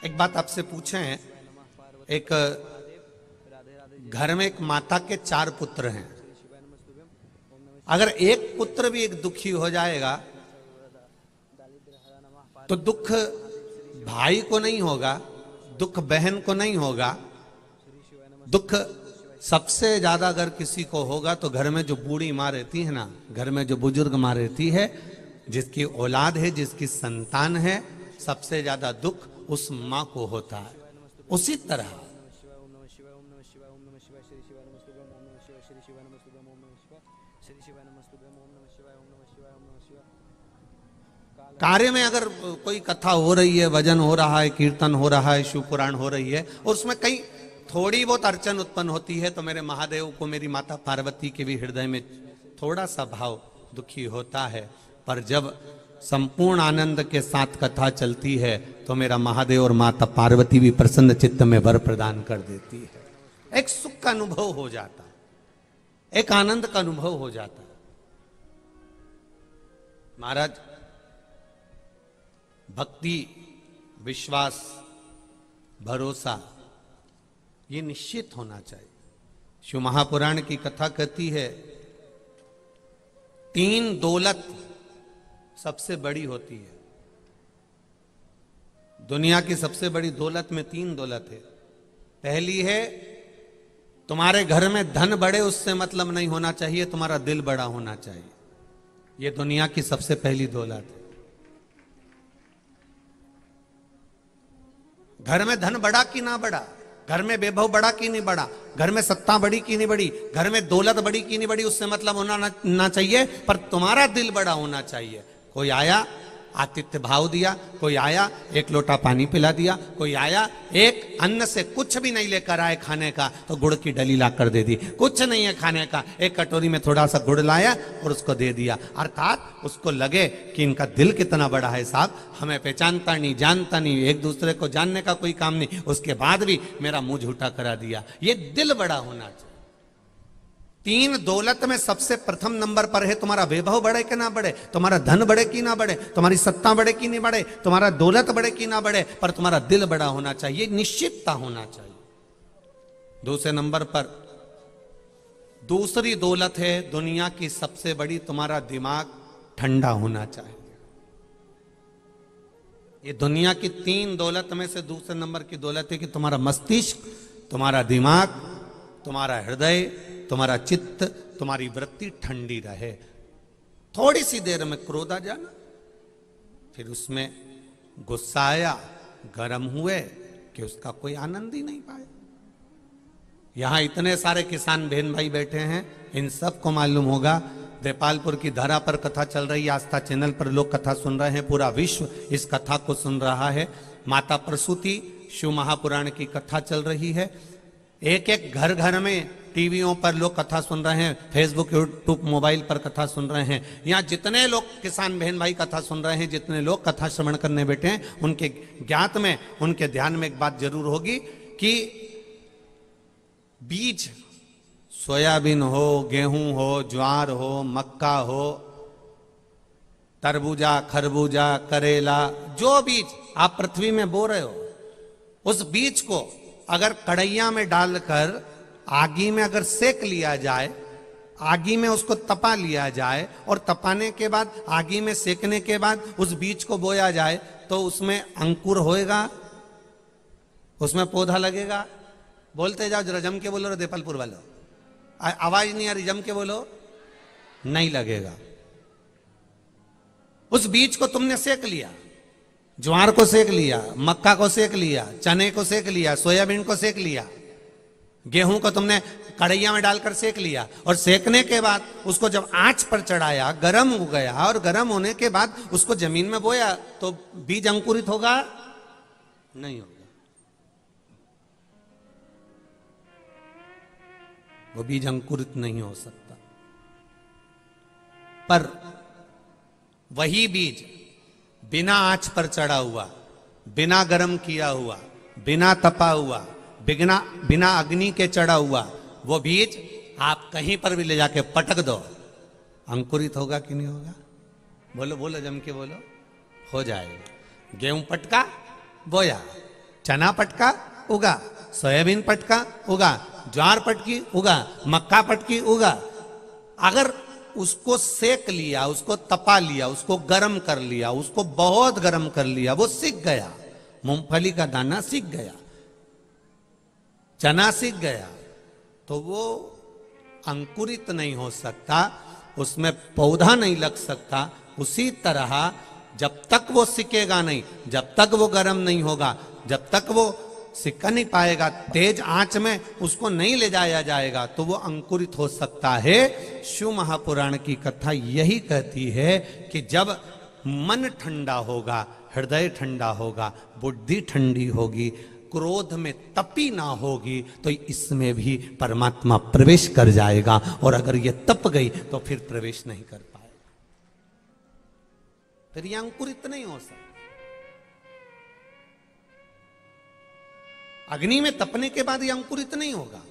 एक बात आपसे पूछें, एक घर में एक माता के 4 पुत्र हैं। अगर एक पुत्र भी एक दुखी हो जाएगा तो दुख भाई को नहीं होगा, दुख बहन को नहीं होगा, दुख सबसे ज्यादा अगर किसी को होगा तो घर में जो बूढ़ी माँ रहती है ना, घर में जो बुजुर्ग माँ रहती है, जिसकी औलाद है, जिसकी संतान है, सबसे ज्यादा दुख उस माँ को होता है। उसी तरह कार्य में अगर कोई कथा हो रही है, भजन हो रहा है, कीर्तन हो रहा है, शिव पुराण हो रही है और उसमें कहीं थोड़ी बहुत अड़चन उत्पन्न होती है तो मेरे महादेव को, मेरी माता पार्वती के भी हृदय में थोड़ा सा भाव दुखी होता है। पर जब संपूर्ण आनंद के साथ कथा चलती है तो मेरा महादेव और माता पार्वती भी प्रसन्न चित्त में वर प्रदान कर देती है। एक सुख का अनुभव हो जाता है, एक आनंद का अनुभव हो जाता है। महाराज, भक्ति, विश्वास, भरोसा ये निश्चित होना चाहिए। शिव महापुराण की कथा कहती है 3 दौलत सबसे बड़ी होती है। दुनिया की सबसे बड़ी दौलत में 3 दौलत है। पहली है, तुम्हारे घर में धन बढ़े उससे मतलब नहीं होना चाहिए, तुम्हारा दिल बड़ा होना चाहिए। यह दुनिया की सबसे पहली दौलत है। घर में धन बढ़ा कि ना बढ़ा, घर में वैभव बढ़ा कि नहीं बढ़ा, घर में सत्ता बढ़ी कि नहीं बढ़ी, घर में दौलत बढ़ी कि नहीं बढ़ी, उससे मतलब होना ना चाहिए, पर तुम्हारा दिल बड़ा होना चाहिए। कोई आया, आतिथ्य भाव दिया, कोई आया, एक लोटा पानी पिला दिया, कोई आया, एक अन्न से कुछ भी नहीं लेकर आए खाने का तो गुड़ की डली ला कर दे दी। कुछ नहीं है खाने का, एक कटोरी में थोड़ा सा गुड़ लाया और उसको दे दिया। अर्थात उसको लगे कि इनका दिल कितना बड़ा है साहब, हमें पहचानता नहीं, जानता नहीं, एक दूसरे को जानने का कोई काम नहीं, उसके बाद भी मेरा मुंह झूठा करा दिया। ये दिल बड़ा होना चाहिए। 3 दौलत में सबसे प्रथम नंबर पर है तुम्हारा वैभव बढ़े कि ना बढ़े, तुम्हारा धन बढ़े कि ना बढ़े, तुम्हारी सत्ता बढ़े कि नहीं बढ़े, तुम्हारा दौलत बढ़े कि ना बढ़े, पर तुम्हारा दिल बड़ा होना चाहिए, निश्चितता होना चाहिए। दूसरे नंबर पर दूसरी दौलत है दुनिया की सबसे बड़ी, तुम्हारा दिमाग ठंडा होना चाहिए। ये दुनिया की 3 दौलत में से दूसरे नंबर की दौलत है कि तुम्हारा मस्तिष्क, तुम्हारा दिमाग, तुम्हारा हृदय, तुम्हारा चित्त, तुम्हारी वृत्ति ठंडी रहे। थोड़ी सी देर में क्रोध आ जाना, फिर उसमें गुस्सा आया, गर्म हुए कि उसका कोई आनंद ही नहीं पाए। यहां इतने सारे किसान बहन भाई बैठे हैं, इन सबको मालूम होगा देपालपुर की धरा पर कथा चल रही है, आस्था चैनल पर लोग कथा सुन रहे हैं, पूरा विश्व इस कथा को सुन रहा है। माता प्रसूति शिव महापुराण की कथा चल रही है। एक एक घर घर में टीवियों पर लोग कथा सुन रहे हैं, फेसबुक, यूट्यूब, मोबाइल पर कथा सुन रहे हैं। यहाँ जितने लोग किसान बहन भाई कथा सुन रहे हैं, जितने लोग कथा श्रवण करने बैठे हैं, उनके ज्ञात में, उनके ध्यान में एक बात जरूर होगी कि बीज, सोयाबीन हो, गेहूं हो, ज्वार हो, मक्का हो, तरबूजा, खरबूजा, करेला, जो बीज आप पृथ्वी में बो रहे हो, उस बीज को अगर कढ़ैया में डालकर आगी में अगर सेक लिया जाए, आगी में उसको तपा लिया जाए और तपाने के बाद, आगी में सेकने के बाद उस बीज को बोया जाए तो उसमें अंकुर होएगा, उसमें पौधा लगेगा। बोलते जाओ, जरा जम के बोलो, देपालपुर वालों, आवाज नहीं आ रही, जम के बोलो। नहीं लगेगा। उस बीज को तुमने सेक लिया, ज्वार को सेक लिया, मक्का को सेक लिया, चने को सेक लिया, सोयाबीन को सेक लिया, गेहूं को तुमने कढ़ैया में डालकर सेक लिया और सेकने के बाद उसको जब आंच पर चढ़ाया, गर्म हो गया और गर्म होने के बाद उसको जमीन में बोया तो बीज अंकुरित होगा? नहीं होगा। वो बीज अंकुरित नहीं हो सकता। पर वही बीज बिना आंच पर चढ़ा हुआ, बिना गर्म किया हुआ, बिना तपा हुआ, बिना अग्नि के चढ़ा हुआ, वो बीज आप कहीं पर भी ले जाके पटक दो, अंकुरित होगा कि नहीं होगा? बोलो बोलो, जम के बोलो। हो जाएगा। गेहूं पटका, बोया, चना पटका उगा, सोयाबीन पटका उगा, ज्वार पटकी उगा, मक्का पटकी उगा। अगर उसको सेक लिया, उसको तपा लिया, उसको गर्म कर लिया, उसको बहुत गर्म कर लिया, वो सिक गया। मूंगफली का दाना सिक गया, चना सिक गया, तो वो अंकुरित नहीं हो सकता, उसमें पौधा नहीं लग सकता। उसी तरह जब तक वो सिकेगा नहीं, जब तक वो गर्म नहीं होगा, जब तक वो सिक नहीं पाएगा, तेज आंच में उसको नहीं ले जाया जाएगा, तो वो अंकुरित हो सकता है। शिव महापुराण की कथा यही कहती है कि जब मन ठंडा होगा, हृदय ठंडा होगा, बुद्धि ठंडी होगी, क्रोध में तपी ना होगी, तो इसमें भी परमात्मा प्रवेश कर जाएगा। और अगर ये तप गई तो फिर प्रवेश नहीं कर पाएगा, फिर ये अंकुरित नहीं हो सकता। अग्नि में तपने के बाद ये अंकुरित नहीं होगा।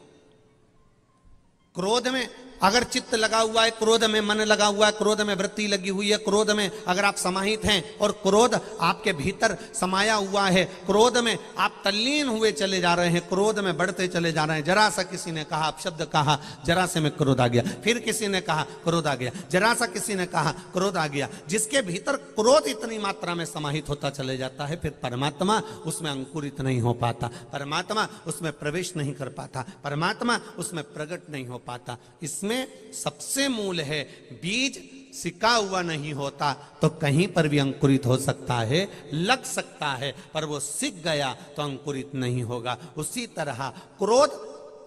क्रोध में अगर चित्त लगा हुआ है, क्रोध में मन लगा हुआ है, क्रोध में वृत्ति लगी हुई है, क्रोध में अगर आप समाहित हैं और क्रोध आपके भीतर समाया हुआ है, क्रोध में आप तल्लीन हुए चले जा रहे हैं, क्रोध में बढ़ते चले जा रहे हैं। जरा सा किसी ने कहा, शब्द कहा, जरा से में क्रोध आ गया, फिर किसी ने कहा क्रोध आ गया, जरा सा किसी ने कहा क्रोध आ गया। जिसके भीतर क्रोध इतनी मात्रा में समाहित होता चले जाता है, फिर परमात्मा उसमें अंकुरित नहीं हो पाता, परमात्मा उसमें प्रवेश नहीं कर पाता, परमात्मा उसमें प्रकट नहीं हो पाता। इसमें सबसे मूल है, बीज सिका हुआ नहीं होता तो कहीं पर भी अंकुरित हो सकता है, लग सकता है, पर वो सिक गया तो अंकुरित नहीं होगा। उसी तरह क्रोध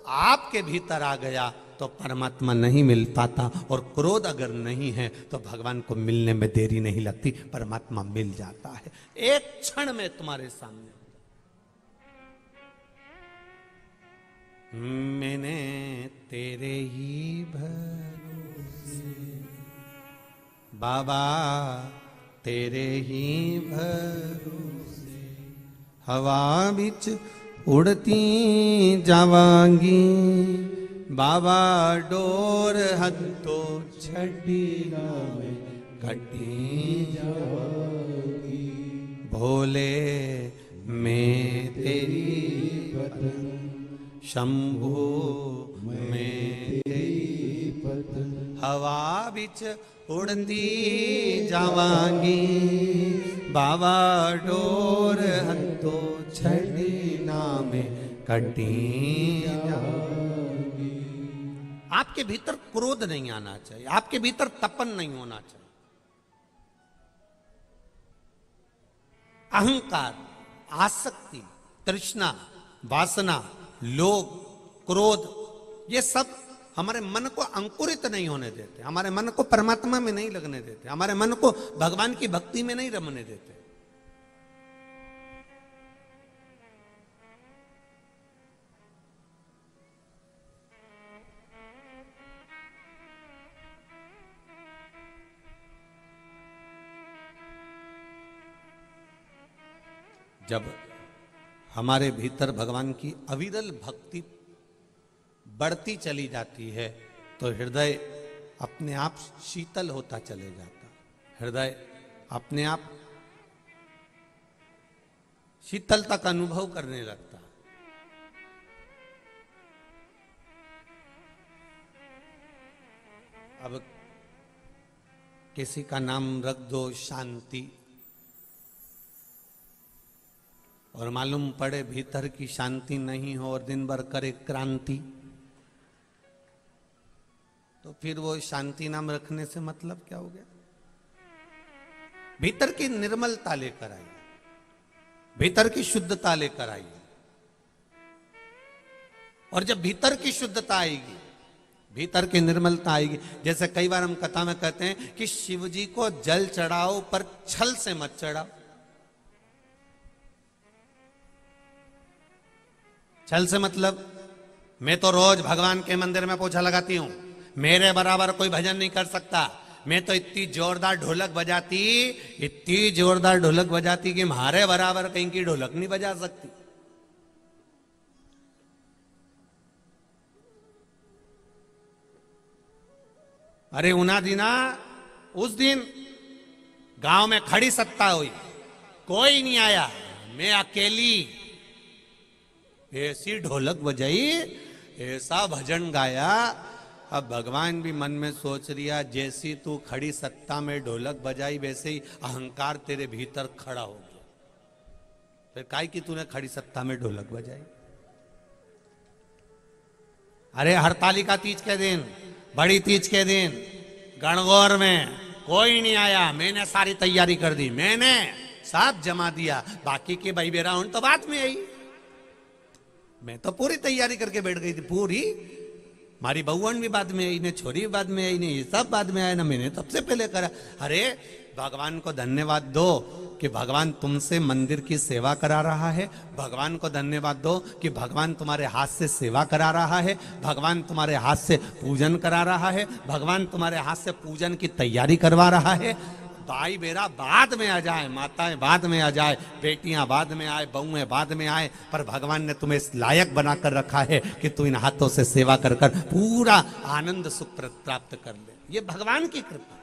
आपके भीतर आ गया तो परमात्मा नहीं मिल पाता, और क्रोध अगर नहीं है तो भगवान को मिलने में देरी नहीं लगती, परमात्मा मिल जाता है एक क्षण में तुम्हारे सामने। मैंने तेरे ही भरोसे बाबा, तेरे ही भरोसे हवा बिच उड़ती जावांगी, बाबा डोर हथो छड़ी गावे कटी जावांगी, भोले मैं तेरी पत्नी, शंभु में तेरी पत्नी, हवा बिच उड़ती जावांगी, बाबा डोर हथो छड़ी नामे कटी जावांगी। आपके भीतर क्रोध नहीं आना चाहिए, आपके भीतर तपन नहीं होना चाहिए। अहंकार, आसक्ति, तृष्णा, वासना, लोभ, क्रोध, ये सब हमारे मन को अंकुरित नहीं होने देते, हमारे मन को परमात्मा में नहीं लगने देते, हमारे मन को भगवान की भक्ति में नहीं रमने देते। जब हमारे भीतर भगवान की अविरल भक्ति बढ़ती चली जाती है तो हृदय अपने आप शीतल होता चले जाता, हृदय अपने आप शीतलता का अनुभव करने लगता। अब किसी का नाम रख दो शांति, और मालूम पड़े भीतर की शांति नहीं हो और दिन भर करे क्रांति, तो फिर वो शांति नाम रखने से मतलब क्या हो गया? भीतर की निर्मलता लेकर आइए, भीतर की शुद्धता लेकर आइए, और जब भीतर की शुद्धता आएगी, भीतर की निर्मलता आएगी। जैसे कई बार हम कथा में कहते हैं कि शिव जी को जल चढ़ाओ पर छल से मत चढ़ाओ। छल से मतलब, मैं तो रोज भगवान के मंदिर में पोछा लगाती हूं, मेरे बराबर कोई भजन नहीं कर सकता, मैं तो इतनी जोरदार ढोलक बजाती, इतनी जोरदार ढोलक बजाती कि मारे बराबर कहीं की ढोलक नहीं बजा सकती। अरे उना दिना उस दिन गांव में खड़ी सत्ता हुई, कोई नहीं आया, मैं अकेली ऐसी ढोलक बजाई, ऐसा भजन गाया। अब भगवान भी मन में सोच रिया, जैसी तू खड़ी सत्ता में ढोलक बजाई, वैसे ही अहंकार तेरे भीतर खड़ा हो गया। फिर काहे कि तूने खड़ी सत्ता में ढोलक बजाई। अरे हरतालिका तीज के दिन, बड़ी तीज के दिन गणगौर में कोई नहीं आया, मैंने सारी तैयारी कर दी, मैंने सब जमा दिया। बाकी के भाई बेरा तो बाद में आई, मैं तो पूरी तैयारी करके बैठ गई थी पूरी। हमारी बहुवन भी बाद में आई, ने छोरी भी बाद में आई, ने ये सब बाद में आया ना, मैंने सबसे पहले करा। अरे भगवान को धन्यवाद दो कि भगवान तुमसे मंदिर की सेवा करा रहा है। भगवान को धन्यवाद दो कि भगवान तुम्हारे हाथ से सेवा करा रहा है। भगवान तुम्हारे हाथ से पूजन करा रहा है। भगवान तुम्हारे हाथ से पूजन की तैयारी करवा रहा है। भाई बेरा बाद में आ जाए, माताएं बाद में आ जाए, बेटियां बाद में आए, बहुएं बाद में आए, पर भगवान ने तुम्हें इस लायक बनाकर रखा है कि तू इन हाथों से सेवा कर कर पूरा आनंद सुख प्राप्त कर ले। ये भगवान की कृपा।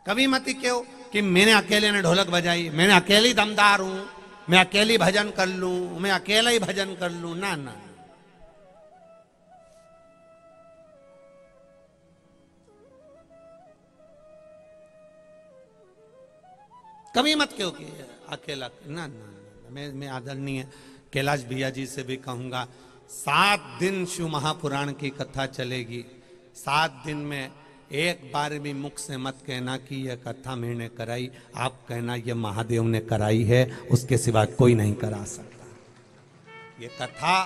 कभी मत क्यों कि मैंने अकेले ने ढोलक बजाई, मैंने अकेली दमदार हूं, मैं अकेली भजन कर लूं, मैं अकेला ही भजन कर लूं। ना ना, कभी मत क्यों कि अकेला। ना ना, ना। मैं आदरणीय कैलाश भैया जी से भी कहूंगा, 7 दिन शिव महापुराण की कथा चलेगी। 7 दिन में एक बार भी मुख से मत कहना कि यह कथा मैंने कराई, आप कहना यह महादेव ने कराई है, उसके सिवा कोई नहीं करा सकता। ये कथा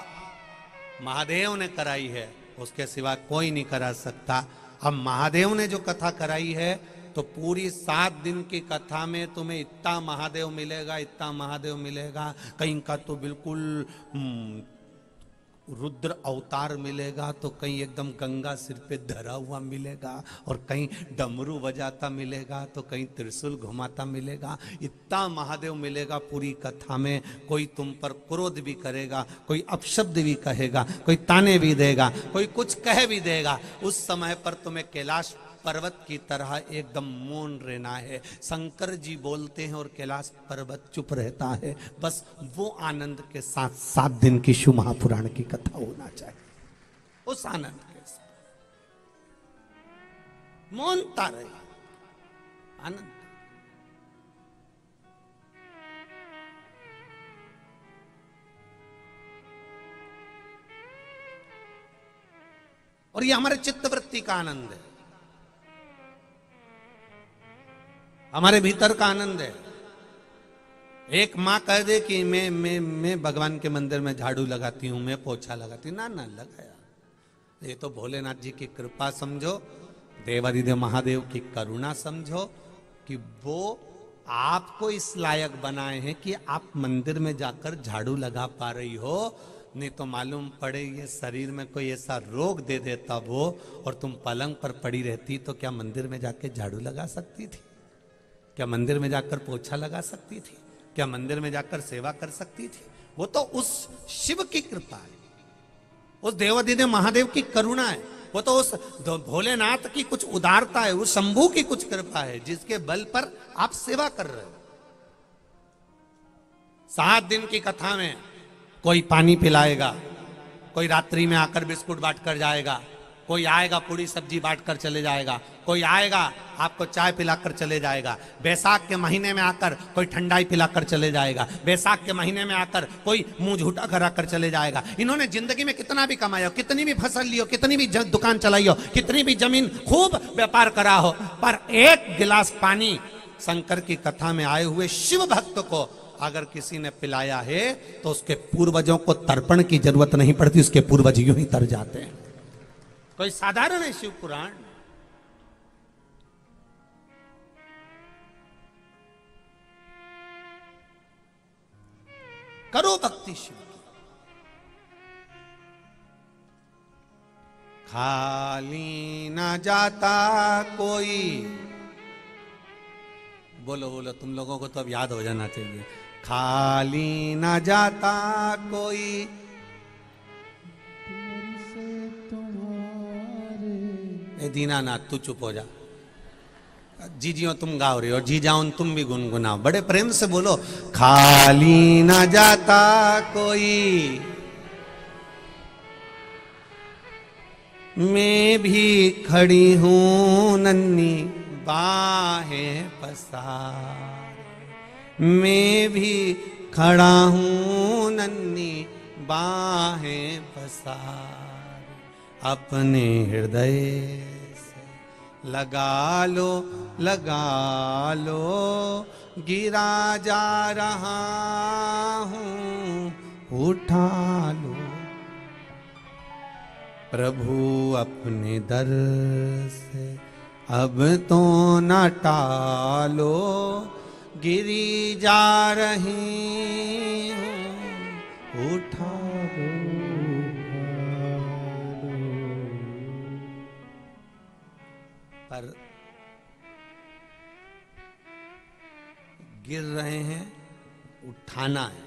महादेव ने कराई है, उसके सिवा कोई नहीं करा सकता। अब महादेव ने जो कथा कराई है, तो पूरी 7 दिन की कथा में तुम्हें इतना महादेव मिलेगा, इतना महादेव मिलेगा। कहीं का तो बिल्कुल रुद्र अवतार मिलेगा, तो कहीं एकदम गंगा सिर पे धरा हुआ मिलेगा, और कहीं डमरू बजाता मिलेगा, तो कहीं त्रिशूल घुमाता मिलेगा। इतना महादेव मिलेगा पूरी कथा में। कोई तुम पर क्रोध भी करेगा, कोई अपशब्द भी कहेगा, कोई ताने भी देगा, कोई कुछ कह भी देगा। उस समय पर तुम्हें कैलाश पर्वत की तरह एकदम मौन रहना है। शंकर जी बोलते हैं और कैलाश पर्वत चुप रहता है। बस वो आनंद के साथ 7 दिन की शिव महापुराण की कथा होना चाहिए। उस आनंद के साथ मौनता रहे, आनंद। और ये हमारे चित्तवृत्ति का आनंद है, हमारे भीतर का आनंद है। एक माँ कह दे कि मैं भगवान के मंदिर में झाड़ू लगाती हूं, मैं पोछा लगाती हूं। ना ना, लगाया। ये तो भोलेनाथ जी की कृपा समझो, देवादिदेव महादेव की करुणा समझो कि वो आपको इस लायक बनाए हैं कि आप मंदिर में जाकर झाड़ू लगा पा रही हो। नहीं तो मालूम पड़े ये शरीर में कोई ऐसा रोग दे देता वो, और तुम पलंग पर पड़ी रहती, तो क्या मंदिर में जाके झाड़ू लगा सकती थी? क्या मंदिर में जाकर पोछा लगा सकती थी? क्या मंदिर में जाकर सेवा कर सकती थी? वो तो उस शिव की कृपा है, उस देवादिदेव महादेव की करुणा है, वो तो उस भोलेनाथ की कुछ उदारता है, उस शंभू की कुछ कृपा है, जिसके बल पर आप सेवा कर रहे हो। 7 दिन की कथा में कोई पानी पिलाएगा, कोई रात्रि में आकर बिस्कुट बांट कर जाएगा, कोई आएगा पूरी सब्जी बांट कर चले जाएगा, कोई आएगा आपको चाय पिलाकर चले जाएगा। बैसाख के महीने में आकर कोई ठंडाई पिलाकर चले जाएगा। बैसाख के महीने में आकर कोई मुंह झूठा कराकर चले जाएगा। इन्होंने जिंदगी में कितना भी कमाया हो, कितनी भी फसल ली हो, कितनी भी दुकान चलाई हो, कितनी भी जमीन खूब व्यापार करा हो, पर एक गिलास पानी शंकर की कथा में आए हुए शिव भक्त को अगर किसी ने पिलाया है, तो उसके पूर्वजों को तर्पण की जरूरत नहीं पड़ती, उसके पूर्वज यूं ही तर जाते हैं। कोई साधारण है शिव पुराण? करो भक्ति शिव की। खाली ना जाता कोई, बोलो बोलो, तुम लोगों को तो अब याद हो जाना चाहिए। खाली ना जाता कोई, ए दीनानाथ तू चुप हो जा। जीजियो तुम गाओ रहे हो, जी जाओ तुम भी गुनगुनाओ, बड़े प्रेम से बोलो। खाली ना जाता कोई, मैं भी खड़ी हूं नन्ही बाहें पसार, मैं भी खड़ा हूं नन्ही बाहें पसार, अपने हृदय से लगा लो, गिरा जा रहा हूं उठा लो। प्रभु अपने दर से अब तो न टालो, गिरी जा रही हूँ उठा लो। पर गिर रहे हैं, उठाना है।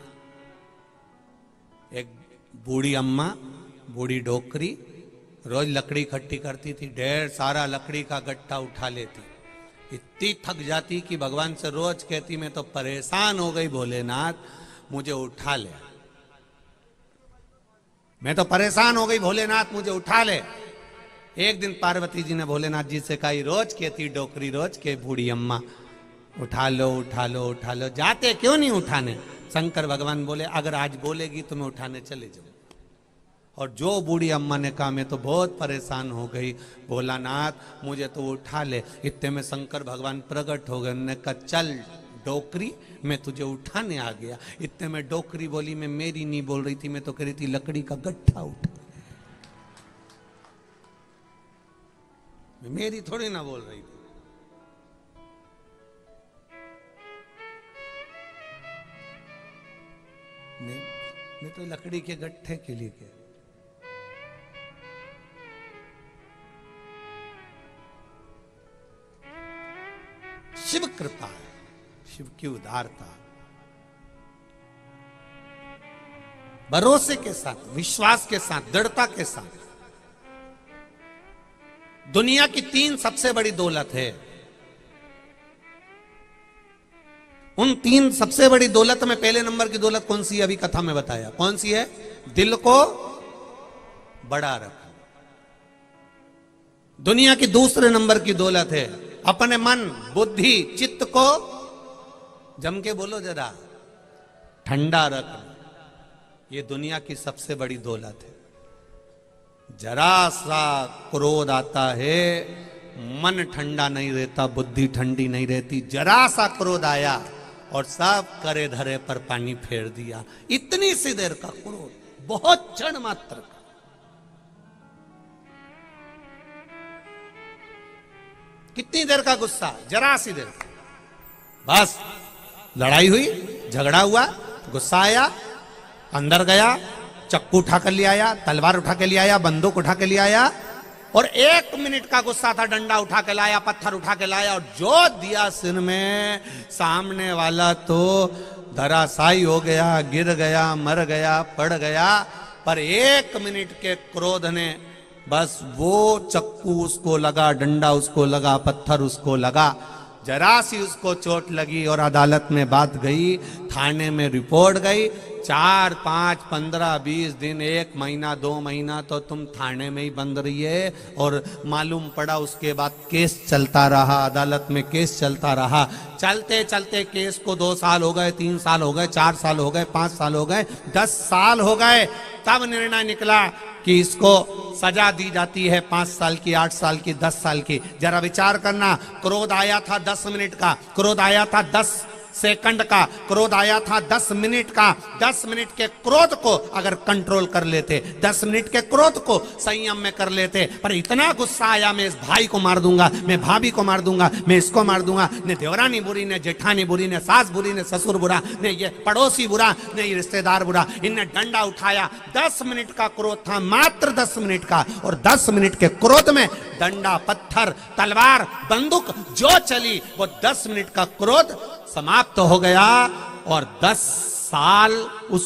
एक बूढ़ी अम्मा, बूढ़ी डोकरी रोज लकड़ी इकट्ठी करती थी, ढेर सारा लकड़ी का गट्ठा उठा लेती, इतनी थक जाती कि भगवान से रोज कहती मैं तो परेशान हो गई भोलेनाथ, मुझे उठा ले, मैं तो परेशान हो गई भोलेनाथ, मुझे उठा ले। एक दिन पार्वती जी ने भोलेनाथ जी से कही, रोज कहती डोकरी, रोज के बूढ़ी अम्मा उठा लो उठा लो उठा लो, जाते क्यों नहीं उठाने? शंकर भगवान बोले, अगर आज बोलेगी तो मैं उठाने चले जाऊं। और जो बूढ़ी अम्मा ने कहा मैं तो बहुत परेशान हो गई भोलानाथ, मुझे तो उठा ले। इतने में शंकर भगवान प्रकट हो गए, उन्होंने कहा चल डोकरी, मैं तुझे उठाने आ गया। इतने में डोकरी बोली, मैं मेरी नहीं बोल रही थी, मैं तो कह रही थी लकड़ी का गट्ठा उठा, मैं मेरी थोड़ी ना बोल रही थी। मैं तो लकड़ी के गट्ठे के लिए कह, शिव कृपा है, शिव की उदारता। भरोसे के साथ, विश्वास के साथ, दृढ़ता के साथ। दुनिया की 3 सबसे बड़ी दौलत है, उन 3 सबसे बड़ी दौलत में पहले नंबर की दौलत कौन सी है? अभी कथा में बताया कौन सी है? दिल को बड़ा रखना। दुनिया की दूसरे नंबर की दौलत है अपने मन, बुद्धि, चित्त को जम के बोलो जरा, ठंडा रखना। ये दुनिया की सबसे बड़ी दौलत है। जरा सा क्रोध आता है, मन ठंडा नहीं रहता, बुद्धि ठंडी नहीं रहती। जरा सा क्रोध आया और सब करे धरे पर पानी फेर दिया। इतनी सी देर का क्रोध, बहुत क्षण मात्र का। कितनी देर का गुस्सा? जरा सी देर, बस लड़ाई हुई, झगड़ा हुआ, गुस्सा आया, अंदर गया, चक्कू उठा कर ले आया, तलवार उठा के ले आया, बंदूक उठा के ले आया, और 1 मिनट का गुस्सा था, डंडा उठा के लाया, पत्थर उठा के लाया और जो दिया सिर में, सामने वाला तो धराशायी हो गया, गिर गया, मर गया, पड़ गया। पर 1 मिनट के क्रोध ने बस वो चक्कू उसको लगा, डंडा उसको लगा, पत्थर उसको लगा, जरा सी उसको चोट लगी और अदालत में बात गई, थाने में रिपोर्ट गई। 4, 5, 15, 20 दिन, 1 महीना, 2 महीना तो तुम थाने में ही बंद रही है। और मालूम पड़ा उसके बाद केस चलता रहा, अदालत में केस चलता रहा। चलते चलते केस को 2 साल हो गए, 3 साल हो गए, 4 साल हो गए, 5 साल हो गए, 10 साल हो गए। तब निर्णय निकला कि इसको सजा दी जाती है 5 साल की, 8 साल की, 10 साल की। जरा विचार करना, क्रोध आया था 10 मिनट का, क्रोध आया था 10 सेकंड का, क्रोध आया था 10 मिनट का। 10 मिनट के क्रोध को अगर कंट्रोल कर लेते, 10 मिनट के क्रोध को संयम में कर लेते, पर इतना गुस्सा आया, मैं इस भाई को मार दूंगा, मैं भाभी को मार दूंगा, मैं इसको मार दूंगा, ने देवरानी बुरी, ने जेठानी बुरी, ने सास बुरी, ने ससुर बुरा, ने ये पड़ोसी बुरा, ने ये रिश्तेदार बुरा। इनने डंडा उठाया, 10 मिनट का क्रोध था, मात्र 10 मिनट का, और 10 मिनट के क्रोध में डंडा, पत्थर, तलवार, बंदूक जो चली, वो 10 मिनट का क्रोध समाप्त हो गया। और 10 साल उस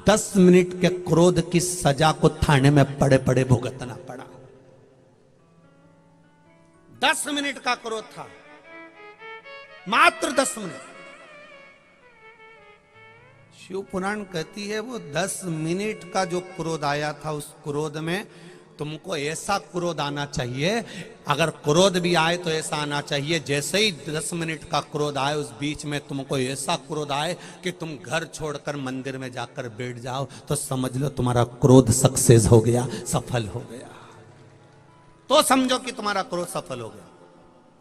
10 मिनट के क्रोध की सजा को थाने में पड़े पड़े भुगतना पड़ा। 10 मिनट का क्रोध था, मात्र 10 मिनट। शिव पुराण कहती है वो 10 मिनट का जो क्रोध आया था, उस क्रोध में तुमको ऐसा क्रोध आना चाहिए, अगर क्रोध भी आए तो ऐसा आना चाहिए जैसे ही 10 मिनट का क्रोध आए उस बीच में तुमको ऐसा क्रोध आए कि तुम घर छोड़कर मंदिर में जाकर बैठ जाओ, तो समझ लो तुम्हारा क्रोध सक्सेस हो गया, सफल हो गया। तो समझो कि तुम्हारा क्रोध सफल हो गया।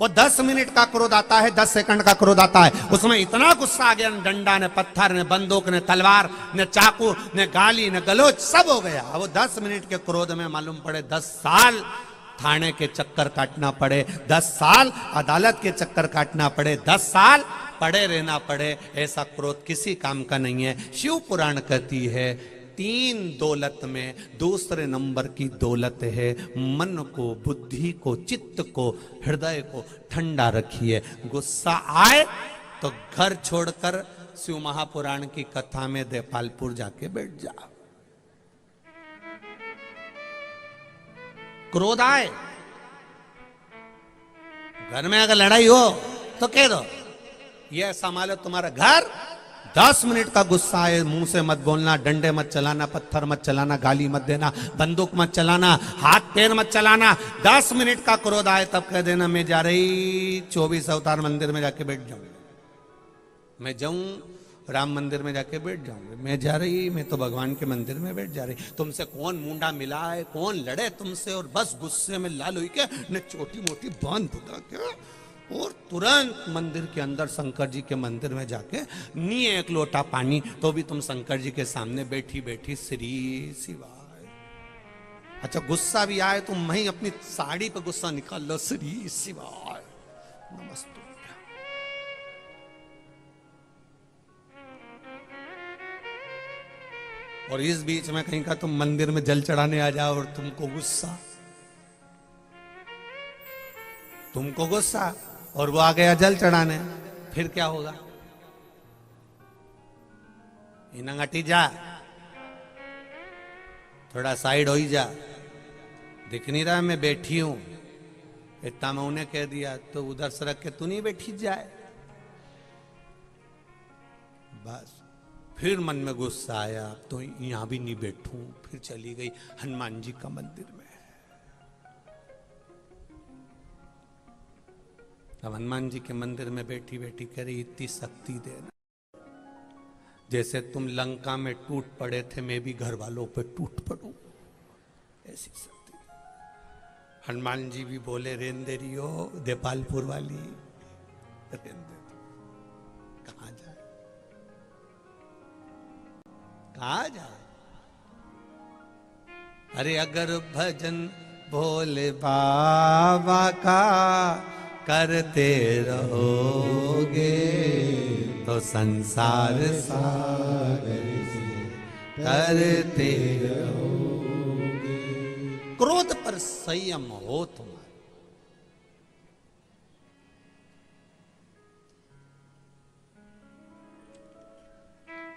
वो 10 मिनट का क्रोध आता है, 10 सेकंड का क्रोध आता है, उसमें इतना गुस्सा आ गया, न डंडा न पत्थर न बंदूक न तलवार न चाकू न गाली न गलोच, सब हो गया। वो 10 मिनट के क्रोध में मालूम पड़े 10 साल थाने के चक्कर काटना पड़े, 10 साल अदालत के चक्कर काटना पड़े, 10 साल पड़े रहना पड़े, ऐसा क्रोध किसी काम का नहीं है। शिव पुराण कहती है 3 दौलत में दूसरे नंबर की दौलत है मन को, बुद्धि को, चित्त को, हृदय को ठंडा रखिए। गुस्सा आए तो घर छोड़कर शिव महापुराण की कथा में देपालपुर जाके बैठ जाओ। क्रोध आए, घर में अगर लड़ाई हो तो कह दो ये संभालो तुम्हारा घर। 10 मिनट का गुस्सा है, मुंह से मत बोलना, डंडे मत चलाना, पत्थर मत चलाना, गाली मत देना, बंदूक मत चलाना, हाथ पैर मत चलाना। 10 मिनट का क्रोध आए तब कह देना मैं जा रही 24 अवतार मंदिर में जाके बैठ जाऊंगी, मैं जाऊं राम मंदिर में जाके बैठ जाऊंगी, मैं जा रही, मैं तो भगवान के मंदिर में बैठ जा रही। तुमसे कौन मुंडा मिला है, कौन लड़े तुमसे, और बस गुस्से में लाल हुई के ने छोटी मोटी बांध बुदा क्या, और तुरंत मंदिर के अंदर शंकर जी के मंदिर में जाके नी एक लोटा पानी, तो भी तुम शंकर जी के सामने बैठी बैठी श्री शिवाय। अच्छा गुस्सा भी आए तो मैं अपनी साड़ी पे गुस्सा निकाल लो, श्री शिवाय नमस्ते। और इस बीच में कहीं का तुम मंदिर में जल चढ़ाने आ जाओ और तुमको गुस्सा और वो आ गया जल चढ़ाने, फिर क्या होगा? इन्हें हटी जा, थोड़ा साइड हो ही जा, दिख नहीं रहा मैं बैठी हूं, इतना मैं उन्हें कह दिया तो उधर सरक के तू नहीं बैठी जाए। बस फिर मन में गुस्सा आया तो यहां भी नहीं बैठूं, फिर चली गई हनुमान जी का मंदिर में। अब हनुमान जी के मंदिर में बैठी बैठी कह रही इतनी शक्ति देना, जैसे तुम लंका में टूट पड़े थे मैं भी घर वालों पे टूट पड़ूं, ऐसी शक्ति। हनुमान जी भी बोले रेन दे रही हो देपालपुर वाली, रेन दे, कहां जाए कहां जाए। अरे अगर भजन भोले बाबा का करते रहोगे तो संसार सागर से करते रहोगे। क्रोध पर संयम हो तुम्हारा।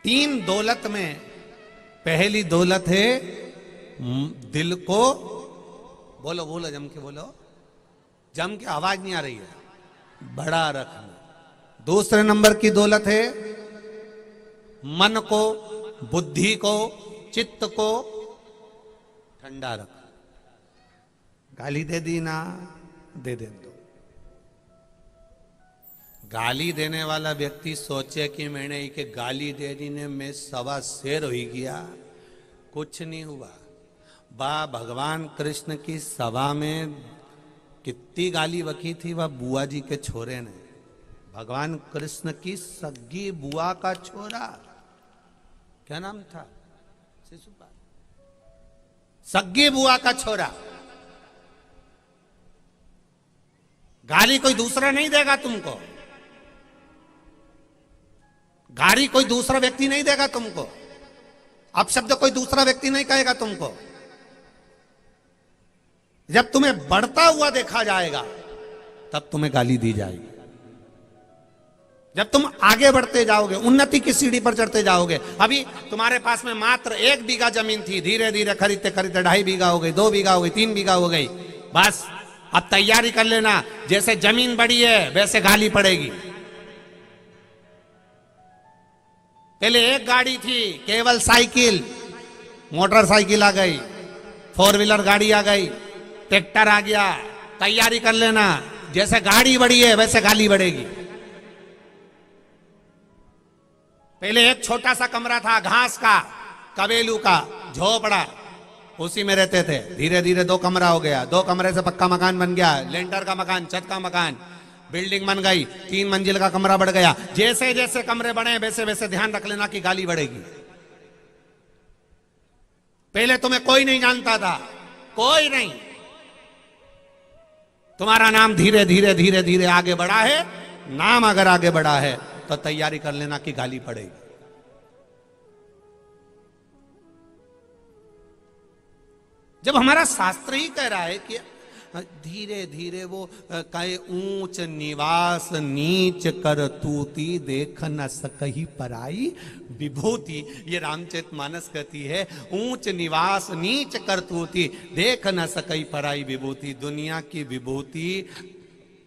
तीन दौलत में पहली दौलत है दिल को, बोलो बोलो जम के बोलो, जम के आवाज नहीं आ रही है, बड़ा रखना। दूसरे नंबर की दौलत है मन को, बुद्धि को, चित्त को ठंडा रखना। गाली दे दी ना, दे दो। गाली देने वाला व्यक्ति सोचे कि मैंने एक गाली दे दी ने मैं सवा शेर हो गया, कुछ नहीं हुआ। बा भगवान कृष्ण की सभा में कितनी गाली बकी थी वह बुआ जी के छोरे ने। भगवान कृष्ण की सग्गी बुआ का छोरा, क्या नाम था? शिशुपाल। सग्गी बुआ का छोरा। गाली कोई दूसरा नहीं देगा तुमको, गाली कोई दूसरा व्यक्ति नहीं देगा तुमको, अपशब्द कोई दूसरा व्यक्ति नहीं कहेगा तुमको। जब तुम्हें बढ़ता हुआ देखा जाएगा तब तुम्हें गाली दी जाएगी। जब तुम आगे बढ़ते जाओगे, उन्नति की सीढ़ी पर चढ़ते जाओगे। अभी तुम्हारे पास में मात्र 1 बीघा जमीन थी, धीरे धीरे खरीदते खरीदते 2.5 बीघा हो गई, 2 बीघा हो गई, 3 बीघा हो गई। बस अब तैयारी कर लेना, जैसे जमीन बड़ी है वैसे गाली पड़ेगी। पहले एक गाड़ी थी, केवल साइकिल, मोटरसाइकिल आ गई, 4 व्हीलर गाड़ी आ गई, ट्रैक्टर आ गया। तैयारी कर लेना, जैसे गाड़ी बढ़ी है वैसे गाली बढ़ेगी। पहले एक छोटा सा कमरा था, घास का, कबेलू का, झोपड़ा, उसी में रहते थे। धीरे धीरे 2 कमरा हो गया, 2 कमरे से पक्का मकान बन गया, लेंटर का मकान, छत का मकान, बिल्डिंग बन गई, 3 मंजिल का कमरा बढ़ गया। जैसे जैसे कमरे बढ़े वैसे वैसे ध्यान रख लेना कि गाली बढ़ेगी। पहले तुम्हें कोई नहीं जानता था, कोई नहीं। तुम्हारा नाम धीरे धीरे धीरे धीरे आगे बढ़ा है। नाम अगर आगे बढ़ा है तो तैयारी कर लेना कि गाली पड़ेगी। जब हमारा शास्त्र ही कह रहा है कि धीरे धीरे वो कहे ऊंच निवास नीच कर तूती देख न सकही पराई विभूति, ये रामचरितमानस कहती है ऊंच निवास नीच कर तूती देख न सकही पराई विभूति। दुनिया की विभूति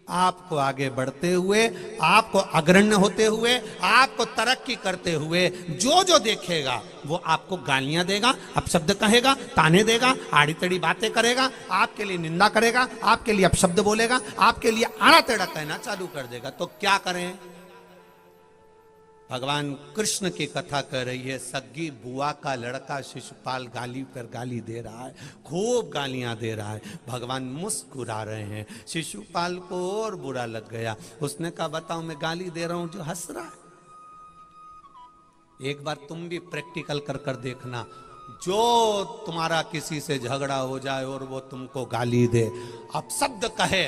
आपको आगे बढ़ते हुए, आपको अग्रण्य होते हुए, आपको तरक्की करते हुए जो जो देखेगा वो आपको गालियां देगा, अपशब्द कहेगा, ताने देगा, आड़ी टेढ़ी बातें करेगा, आपके लिए निंदा करेगा, आपके लिए अपशब्द बोलेगा, आपके लिए आड़ा टेढ़ा कहना चालू कर देगा। तो क्या करें? भगवान कृष्ण की कथा कर रही है। सग्गी बुआ का लड़का शिशुपाल गाली पर गाली दे रहा है, खूब गालियां दे रहा है। भगवान मुस्कुरा रहे हैं। शिशुपाल को और बुरा लग गया। उसने कहा बताओ मैं गाली दे रहा हूं जो हंस रहा है। एक बार तुम भी प्रैक्टिकल कर कर देखना, जो तुम्हारा किसी से झगड़ा हो जाए और वो तुमको गाली दे, अपशब्द कहे,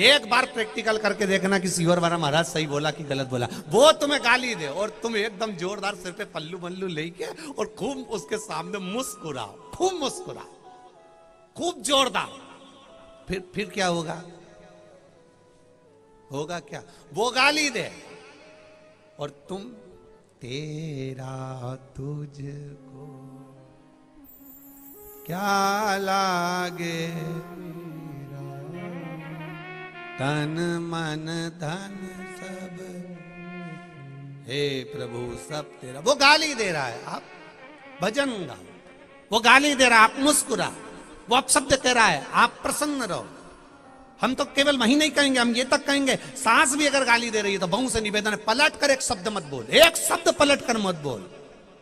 एक बार प्रैक्टिकल करके देखना कि सीवर वाला महाराज सही बोला कि गलत बोला। वो तुम्हें गाली दे और तुम एकदम जोरदार सिर पे पल्लू मल्लू लेके और खूब उसके सामने मुस्कुराओ, खूब मुस्कुराओ, खूब जोरदार। फिर क्या होगा? होगा क्या? वो गाली दे और तुम तेरा तुझको क्या लागे, तन मन धन सब हे प्रभु सब तेरा। वो गाली दे रहा है, आप भजन गाओ। वो गाली दे रहा है, आप मुस्कुरा। वो अपशब्द कह रहा है, आप प्रसन्न रहो। हम तो केवल वही नहीं कहेंगे, हम ये तक कहेंगे सास भी अगर गाली दे रही है तो बहु से निवेदन है पलट कर एक शब्द मत बोल, एक शब्द पलट कर मत बोल।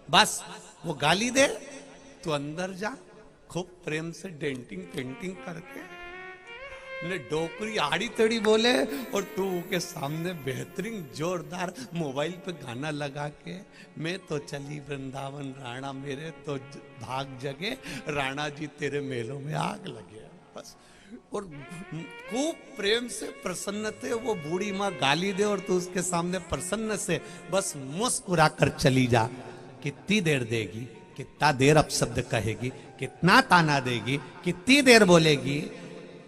बस वो गाली दे तो अंदर जा, खूब प्रेम से डेंटिंग पेंटिंग करके ने डोकरी आड़ी तड़ी बोले और तू के सामने बेहतरीन जोरदार मोबाइल पे गाना लगा के मैं तो चली वृंदावन राणा मेरे तो भाग जगे, राणा जी तेरे मेलों में आग लगे। बस और खूब प्रेम से प्रसन्न थे। वो बूढ़ी माँ गाली दे और तू उसके सामने प्रसन्न से बस मुस्कुरा कर चली जा। कितनी देर देगी, कितना देर अपशब्द कहेगी, कितना ताना देगी, कितनी देर बोलेगी।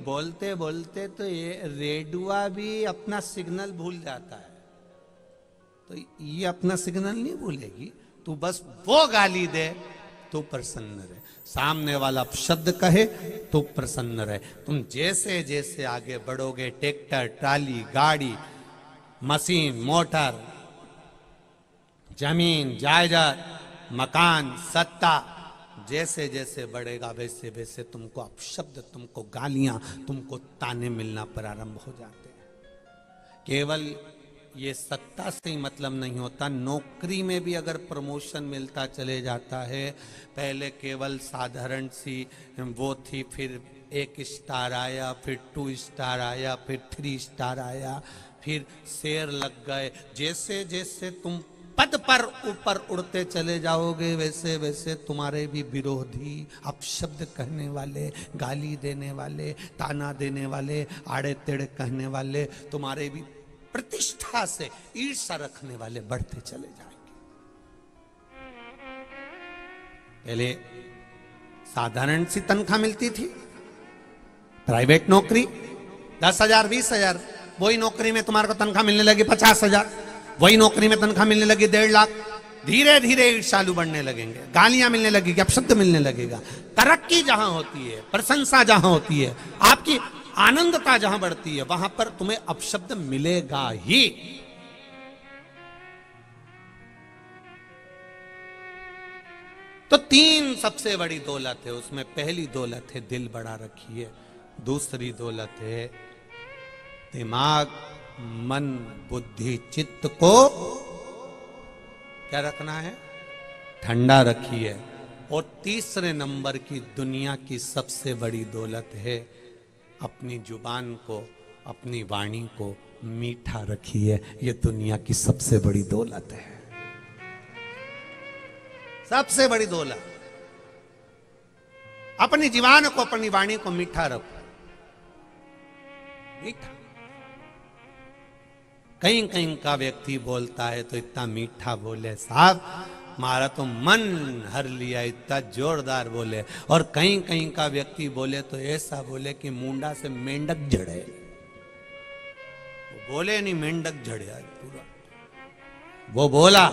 बोलते बोलते तो ये रेडुआ भी अपना सिग्नल भूल जाता है, तो ये अपना सिग्नल नहीं भूलेगी। तू बस वो गाली दे तो प्रसन्न रहे, सामने वाला अपशब्द कहे तो प्रसन्न रहे। तुम जैसे जैसे आगे बढ़ोगे, ट्रैक्टर, ट्राली, गाड़ी, मशीन, मोटर, जमीन, जायदाद, मकान, सत्ता, जैसे जैसे बढ़ेगा वैसे वैसे तुमको अपशब्द, तुमको गालियां, तुमको ताने मिलना प्रारंभ हो जाते हैं। केवल ये सत्ता से ही मतलब नहीं होता, नौकरी में भी अगर प्रमोशन मिलता चले जाता है, पहले केवल साधारण सी वो थी, फिर 1 स्टार आया, फिर 2 स्टार आया, फिर 3 स्टार आया, फिर शेर लग गए। जैसे जैसे तुम पद पर ऊपर उड़ते चले जाओगे वैसे वैसे तुम्हारे भी विरोधी, अपशब्द कहने वाले, गाली देने वाले, ताना देने वाले, आड़े तेड़े कहने वाले, तुम्हारे भी प्रतिष्ठा से ईर्ष्या रखने वाले बढ़ते चले जाएंगे। पहले साधारण सी तनख्वाह मिलती थी, प्राइवेट नौकरी 10,000 20,000, वही नौकरी में तुम्हारे को तनख्वाह मिलने लगी 50,000, वही नौकरी में तनख्वाह मिलने लगी 1.5 लाख। धीरे धीरे ईर्ष्यालु बढ़ने लगेंगे, गालियां मिलने लगेगी, अपशब्द मिलने लगेगा। तरक्की जहां होती है, प्रशंसा जहां होती है, आपकी आनंदता जहां बढ़ती है, वहां पर तुम्हें अपशब्द मिलेगा ही। तो तीन सबसे बड़ी दौलत है, उसमें पहली दौलत है दिल बड़ा रखिए, दूसरी दौलत है दिमाग, मन, बुद्धि, चित्त को क्या रखना है, ठंडा रखिए। और तीसरे नंबर की दुनिया की सबसे बड़ी दौलत है अपनी जुबान को, अपनी वाणी को मीठा रखिए। ये दुनिया की सबसे बड़ी दौलत है, सबसे बड़ी दौलत। अपनी जीवान को, अपनी वाणी को मीठा रखो, मीठा। कहीं कहीं का व्यक्ति बोलता है तो इतना मीठा बोले, साहब मारा तो मन हर लिया, इतना जोरदार बोले। और कहीं कहीं का व्यक्ति बोले तो ऐसा बोले कि मुंडा से मेंढक जड़े, वो बोले नहीं मेंढक झड़े पूरा, वो बोला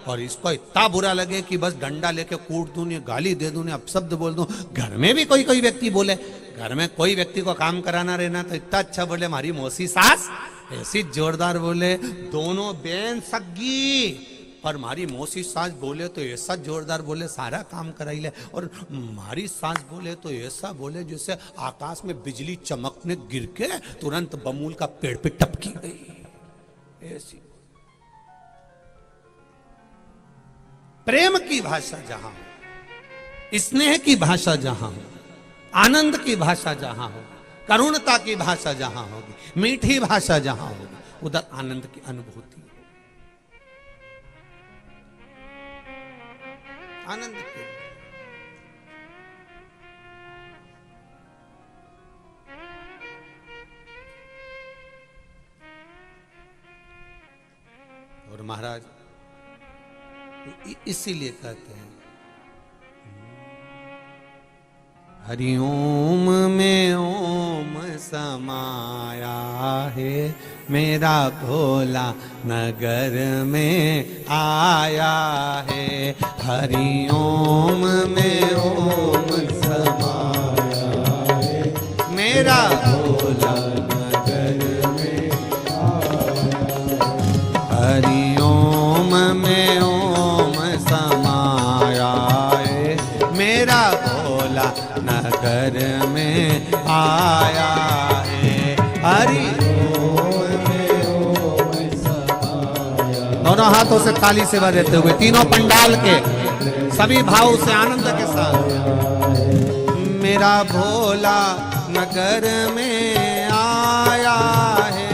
और इसको इतना बुरा लगे कि बस डंडा लेके कूट दूं, गाली दे दूं, अपशब्द बोल दूं। घर में भी कोई कोई व्यक्ति बोले, घर में कोई व्यक्ति को काम कराना रहना तो इतना अच्छा बोले, हमारी मौसी सास ऐसी जोरदार बोले, दोनों बहन सगी, और हमारी मौसी सास बोले तो ऐसा जोरदार बोले, सारा काम कराई ले। और हमारी सास बोले तो ऐसा बोले जैसे आकाश में बिजली चमकने गिर के तुरंत बमूल का पेड़ पे टपकी गई, ऐसी। प्रेम की भाषा जहां हो, स्नेह की भाषा जहां हो, आनंद की भाषा जहां हो, करुणता की भाषा जहां होगी, मीठी भाषा जहां होगी, उधर आनंद की अनुभूति, आनंद की। और महाराज इसीलिए कहते हैं हरिओम में ओम समाया है, मेरा भोला नगर में आया है। हरिओम में ओम समाया है, मेरा भोला नगर में आया। हरिओम में ओम समाया है, मेरा भोला नगर में आया है। हरि दोनों हाथों से ताली से बजाते हुए तीनों पंडाल के सभी भाव से आनंद के साथ, मेरा भोला नगर में आया है,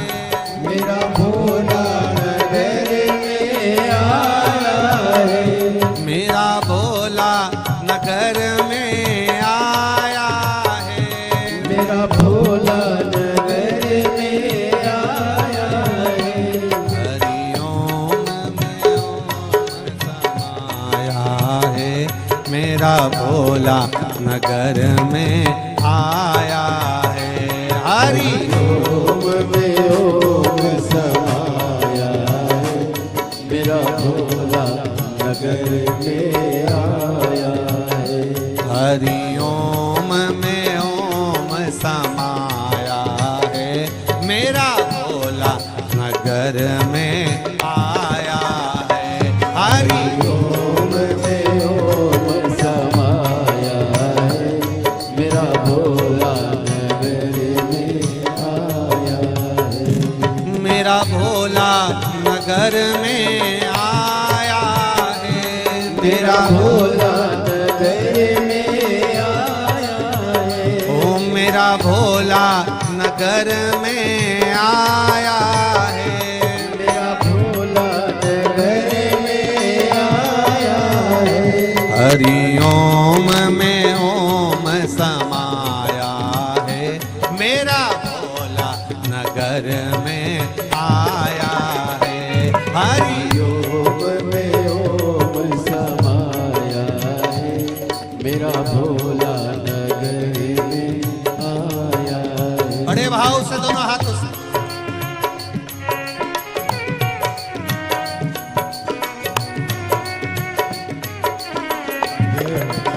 मेरा भोला नगर में आया है, मेरा भोला नगर में आया है, मेरा भोला नगर में आया है। हरिओम में ओम समाया है, मेरा भोला नगर में आया है। हरि ओम में ओम समाया है, मेरा भोला नगर में आया है। हरिओम में ओम समाया है, मेरा भोला नगर में आया है। हरि ओम में ओम समाया है, मेरा भोला नगर में आया है। मेरा भोला नगर में आया है, मेरा भोला नगर में आया है। ओ मेरा भोला नगर में आया है, मेरा भोला नगर में आया है। हरिओम में ओम समाया है, मेरा भोला नगर में आया है। हरि ओम में ओम समाया है, मेरा भोला नगर में आया है। बड़े भाव से दोनों हाथों से Yeah.